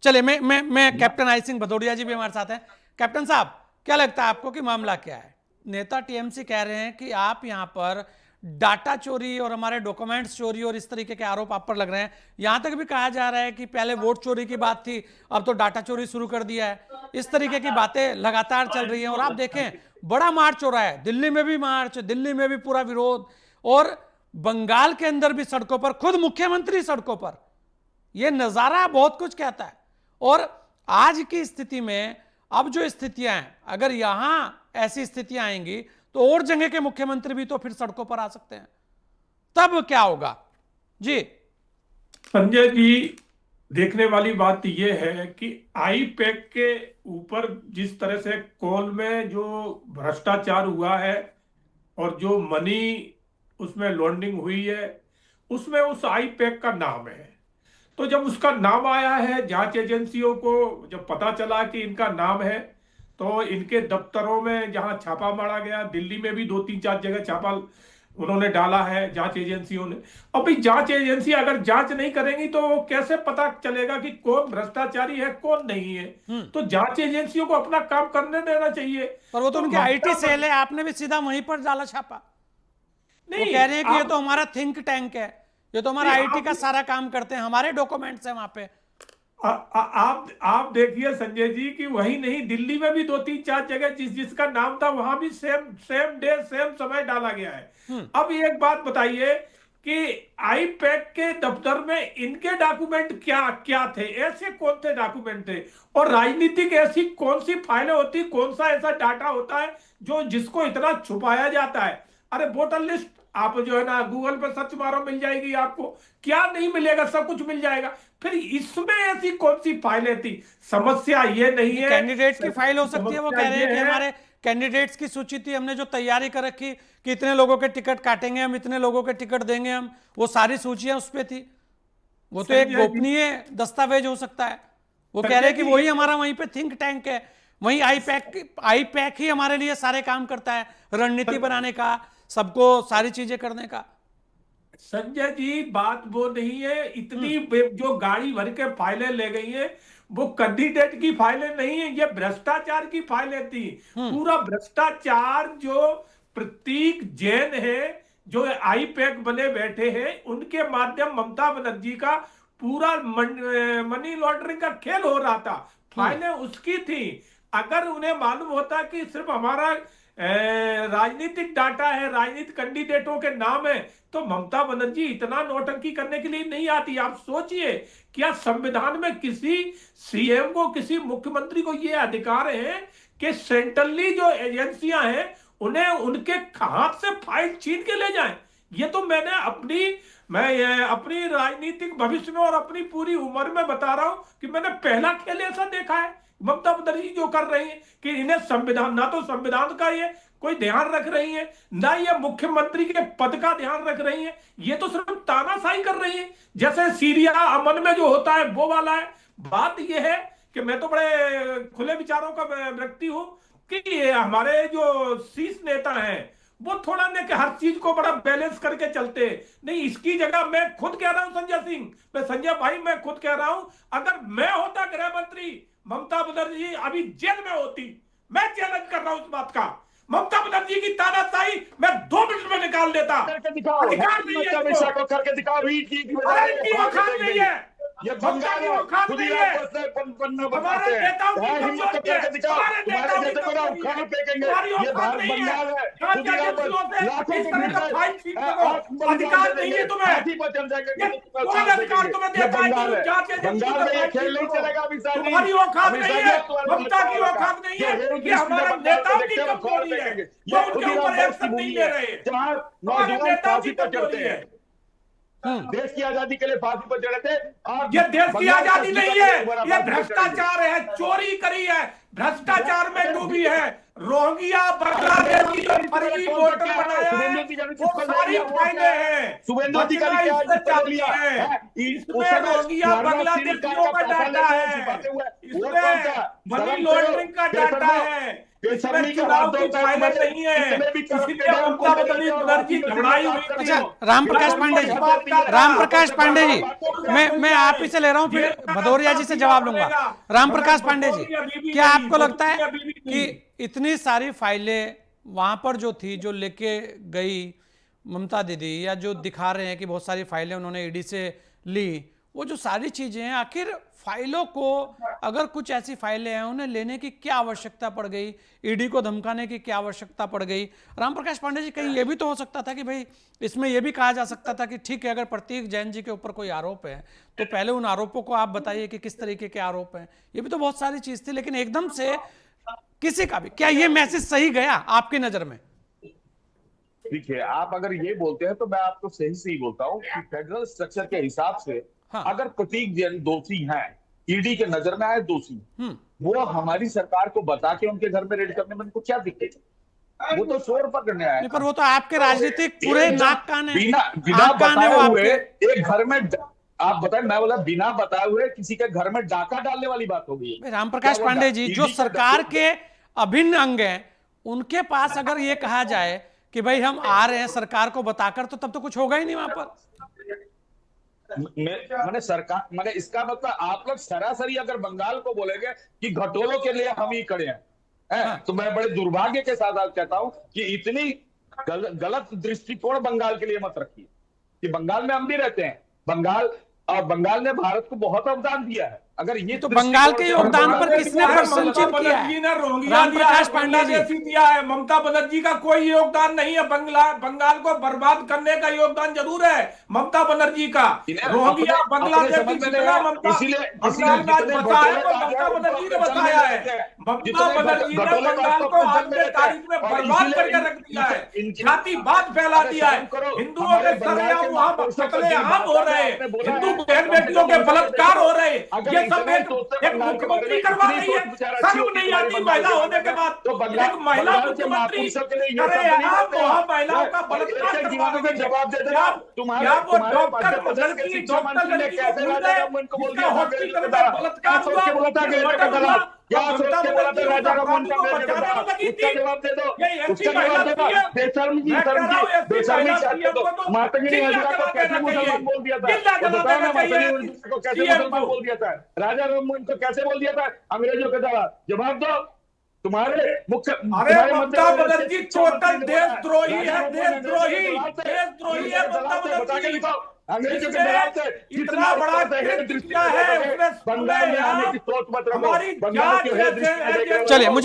चलिए मैं captain I Singh Bhadauria जी भी हमारे साथ हैं। कैप्टन साहब, क्या लगता है आपको कि मामला क्या है? नेता टीएमसी कह रहे हैं कि आप यहां पर डाटा चोरी और हमारे डॉक्यूमेंट्स चोरी और इस तरीके के आरोप आप पर लग रहे हैं। यहां तक भी कहा जा रहा है कि पहले वोट चोरी की बात थी, अब तो डाटा चोरी शुरू कर दिया है। इस तरीके की बातें लगातार चल रही हैं और आप देखें बड़ा मार्च हो रहा है, दिल्ली में भी मार्च, दिल्ली में भी पूरा विरोध, और बंगाल के अंदर भी सड़कों पर खुद मुख्यमंत्री सड़कों पर। यह नजारा बहुत कुछ कहता है। और आज की स्थिति में अब जो स्थितियां हैं, अगर यहां ऐसी स्थितियां आएंगी तो और जगह के मुख्यमंत्री भी तो फिर सड़कों पर आ सकते हैं, तब क्या होगा? जी संजय जी, देखने वाली बात यह है कि आई पैक के ऊपर जिस तरह से कोल में जो भ्रष्टाचार हुआ है और जो मनी उसमें लॉन्ड्रिंग हुई है, उसमें उस आई पैक का नाम है। तो जब उसका नाम आया है, जांच एजेंसियों को जब पता चला कि इनका नाम है, तो इनके दफ्तरों में जहां छापा मारा गया, दिल्ली में भी 2-3-4 जगह छापा उन्होंने डाला है जांच एजेंसियों ने। अब भाई जांच एजेंसी अगर जांच नहीं करेंगी तो कैसे पता चलेगा कि कौन भ्रष्टाचारी है कौन नहीं है? तो जांच एजेंसियों को अपना काम करने देना चाहिए। पर वो तो तो उनकी आईटी सेल है, आपने भी सीधा वहीं पर डाला छापा। वो नहीं, कह रहे हैं कि ये आप तो हमारा थिंक टैंक है, ये तो हमारा नहीं आईटी आप का सारा काम करते हैं, हमारे डॉक्यूमेंट्स हैं वहां पे। आप देखिए संजय जी कि वही नहीं, दिल्ली में भी 2-3-4 जगह जिसका नाम था वहां भी सेम सेम डे सेम समय डाला गया है। अब एक बात बताइए कि आई पैक के दफ्तर में इनके डॉक्यूमेंट क्या क्या थे? ऐसे कौन से डॉक्यूमेंट थे? और राजनीतिक ऐसी कौन सी फाइलें होती, कौन सा ऐसा डाटा होता है जो जिसको इतना छुपाया जाता है? अरे वोटर लिस्ट आप जो है ना गूगल पे सर्च मारो, मिल जाएगी आपको। क्या नहीं मिलेगा? सब कुछ मिल जाएगा। फिर इसमें ऐसी कौन सी फाइलें थी? समस्या ये नहीं है, कैंडिडेट की फाइल हो सकती है। वो समस्या कह रहे हैं ये कि है। हमारे कैंडिडेट्स की सूची थी, हमने जो तैयारी कर रखी कि इतने लोगों के टिकट काटेंगे हम, इतने लोगों के टिकट देंगे हम, वो सारी सूचियां उस पे थी। वो तो एक संजय जी, गोपनीय दस्तावेज हो सकता है। वो कह रहे संजय हैं कि जी, वही हमारा वहीं पे थिंक टैंक है, वहीं आई पैक ही हमारे लिए सारे काम करता है, रणनीति बनाने का, सबको सारी चीजें करने का। संजय जी, बात वो नहीं है। इतनी जो गाड़ी भर के फाइलें ले गई हैं, वो कैंडिडेट की फाइलें नहीं है, ये भ्रष्टाचार की फाइलें थी। पूरा भ्रष्टाचार जो प्रतीक जैन है, जो आई पैक बने बैठे हैं, उनके माध्यम ममता बनर्जी का पूरा मनी लॉन्ड्रिंग का खेल हो रहा था। फाइलें उसकी थी। अगर उन्हें मालूम होता कि सिर्फ हमारा राजनीतिक डाटा है, राजनीतिक कैंडिडेटों के नाम है, तो ममता बनर्जी इतना नौटंकी करने के लिए नहीं आती। आप सोचिए, क्या संविधान में किसी सीएम को, किसी मुख्यमंत्री को यह अधिकार है कि सेंट्रली जो एजेंसियां हैं उन्हें उनके हाथ से फाइल छीन के ले जाएं? ये तो मैं ये अपनी राजनीतिक भविष्य में और अपनी पूरी उम्र में बता रहा हूं कि मैंने पहला खेल ऐसा देखा है। ममता बनर्जी जो कर रही है कि इन्हें संविधान, ना तो संविधान का ये कोई ध्यान रख रही है, ना ये मुख्यमंत्री के पद का ध्यान रख रही है। ये तो सिर्फ तानाशाही कर रही है, जैसे सीरिया अमन में जो होता है वो वाला है। बात ये है कि मैं तो बड़े खुले विचारों का व्यक्ति हूं कि ये हमारे जो शीर्ष नेता हैं वो थोड़ा ने कि हर चीज को बड़ा बैलेंस करके चलते हैं। नहीं, इसकी जगह मैं खुद कह रहा हूं संजय सिंह, मैं संजय भाई, मैं खुद कह रहा हूं, अगर मैं होता गृह मंत्री, ममता बनर्जी अभी जेल में होती। मैं चैलेंज कर रहा हूं इस बात का। ममता बनर्जी की तानाशाही मैं 2 मिनट में निकाल देता। करके दिखाओ, अधिकार नहीं है अमित इसको। करके दिखाओ। ईट की अरे बजाय इनकी फाड़ के औकात फेंक नहीं देंगे। है, ये ममता बंगाल की है, औकात खुद ही नहीं है। आपस में बनना हमारे बताते हैं। नेताओं की हिम्मत तो कमजोरी है, करके दिखाओ। हमारे तुम्हारे नेताओं की जैसे को ना कमजोरी है। उखाड़ फेंकेंगे। हमारी ये औकात भारत नहीं है बंगाल है, जांच खुद ही आपस एजेंसियों से लाखों इस को तरह का मिलकर फाइल छीन सको। बलिदान दे अधिकार नहीं देंगे, है तुम्हें। फांसी पर चल जाएंगे, ये लेकिन तुम्हें कौन साथ अधिकार देंगे। तुम्हें ये देता है कि बंगाल तुम है। जांच एजेंसियों बंगाल से में ये फाइल खेल छीन नहीं सको? चलेगा अमित शाह जी। तुम्हारी औकात अमित नहीं शाह जी, है, अब तुम्हारी ममता भाजपा की वालों का औकात नहीं जो है। हेरू ये दृष्टि से हमारे बंगाल को नेताओं की देखते हैं, वो फाड़ कमजोरी है, फेंकेंगे। वो ये खुद उनके ही ऊपर रामदास की एक्शन नहीं भूमि ले है, रहे हैं। जहां हमारे नौजवान नेताओं फांसी की पर कमजोरी चढ़ते है। हैं। देश की आजादी के लिए फांसी पर चढ़े थे। आप ये देश की बंगाल आजादी तस्वीर नहीं के है, लिए दोबारा ये फांसी पर चढ़ेंगे। भ्रष्टाचार है, चोरी करी है, भ्रष्टाचार में डूबी है। रोहिंग्या बांग्लादेशी जो फर्जी वोटर बनाया है, शुभेंदु अधिकारी वो किसको ले सारी लिया? वोट क्या फाइलें है? हैं। शुभेंदु अधिकारी बचना क्या है, इससे किसको ले चाहती लिया है। है? इसमें उस समय रोहिंग्या नॉर्मल सिविल कार बांग्लादेशियों का का पैसा डाटा लेके है, छिपाते हुए वोट कौन इसमें सा? मनी शर्म करो, लॉन्ड्रिंग का डाटा बेशर्मो। है, बेशर्मी का चुनाव बात की होता है, फाइलें तुम्हें नहीं है, जितने भी करप्टेड इसीलिए हैं, उनको ममता बदल दो, बनर्जी घबराई हुई थी। अच्छा रामप्रकाश पांडे जी, रामप्रकाश पांडे जी, मैं आप ही से ले रहा हूं, फिर भदौरिया जी से जवाब लूंगा। रामप्रकाश पांडे जी, क्या आपको लगता है कि इतनी सारी फाइलें वहां पर जो थी, जो लेके गई ममता दीदी, या जो दिखा रहे हैं कि बहुत सारी फाइलें उन्होंने ईडी से ली, वो जो सारी चीजें हैं, आखिर फाइलों को, अगर कुछ ऐसी फाइलें हैं उन्हें लेने की क्या आवश्यकता पड़ गई, ईडी को धमकाने की क्या आवश्यकता पड़ गई? रामप्रकाश पांडे जी, कहीं यह भी तो हो सकता था कि भाई इसमें यह भी कहा जा सकता था कि ठीक है, अगर प्रतीक जैन जी के ऊपर कोई आरोप है तो पहले उन आरोपों को आप बताइए कि किस तरीके के आरोप हैं। ये भी तो बहुत सारी चीज थी, लेकिन एकदम से किसी का भी, क्या ये मैसेज सही गया आपकी नजर में? देखिए, आप अगर ये बोलते हैं तो मैं आपको सही से ही बोलता हूँ कि फेडरल स्ट्रक्चर के हिसाब से हाँ। अगर प्रतीक जैन दोषी हैं, ईडी के नजर में आए दोषी, वो हमारी सरकार को बता के उनके घर में रेड करने में उनको क्या दिक्कत है? वो तो शोर पकड़ने आया। पर वो तो आपके राजनीतिक पूरे नाक कान है, बिना बताए हुए एक घर में, आप बताएं, मैं बोला बिना बताए हुए किसी के घर में डाका डालने वाली बात हो गई। रामप्रकाश पांडे जी, जो सरकार के अभिन्न अंग हैं, उनके पास अगर ये कहा जाए कि भाई हम आ रहे हैं सरकार को बताकर, तो तब तो कुछ होगा ही नहीं वहां पर। मैंने सरकार, मैंने इसका मतलब आप लोग सरासरी अगर बंगाल को बोलेंगे कि घटोलों के लिए हम ही खड़े हैं, तो मैं बड़े दुर्भाग्य के साथ आज कहता हूं कि इतनी गलत दृष्टिकोण बंगाल के लिए मत रखिए कि बंगाल में हम भी रहते हैं। बंगाल ने भारत को बहुत अवदान दिया है। अगर ये तो बंगाल के योगदान पर किसने प्रशंसित किया है? रामप्रकाश पांडे जी दिया है, ममता बनर्जी का कोई योगदान नहीं है। बंगाल को बर्बाद करने का योगदान जरूर है ममता बनर्जी का। रोहिंग्या बांग्लादेश की जितना ममता बनर्जी ने बताया है, ममता बनर्जी ने बंगाल को आज के तारीख में बर्बाद करके रख दिया है, जातिवाद फैला दिया है, हिंदुओं के सरेआम वहां कत्लेआम हो रहे हैं, हिंदू बहन बेटियों के बलात्कार हो रहे हैं। ये सब एक मुख्यमंत्री करवा रही है। शर्म नहीं आती महिला होने के बाद एक महिला मुख्यमंत्री करे, आप वहां महिलाओं का बलात्कार करवा रही है। जवाब दे देना क्या वो डॉक्टर लड़की को भूल गए जिसका हॉस्पिटल में बलात्कार हुआ, क्या सोच के बोला था राजा राममोहन का उसका जवाब दे दो, उसका जवाब दे दो। बेशर्मी जी, बेशर्मी चाहिए तो माताजी हजरा को कैसे मुसलमान बोल दिया था? बताओ ना, माताजी को कैसे मुसलमान बोल दिया था? राजा राममोहन को कैसे बोल दिया था अंग्रेजों के द्वारा? जवाब दो। तुम्हारे मुख्य, अरे ममता बनर्जी टोटल देशद्रोही है, देशद्रोही है ममता बनर्जी। अंग्रेजों के दबाव से इतना बड़ा कृत्य किया है उसने बंगाल में आने की सोच मत रखो। हमारी बंगाल की जात दृष्टि में देख रहे हो। चलिए, मुझे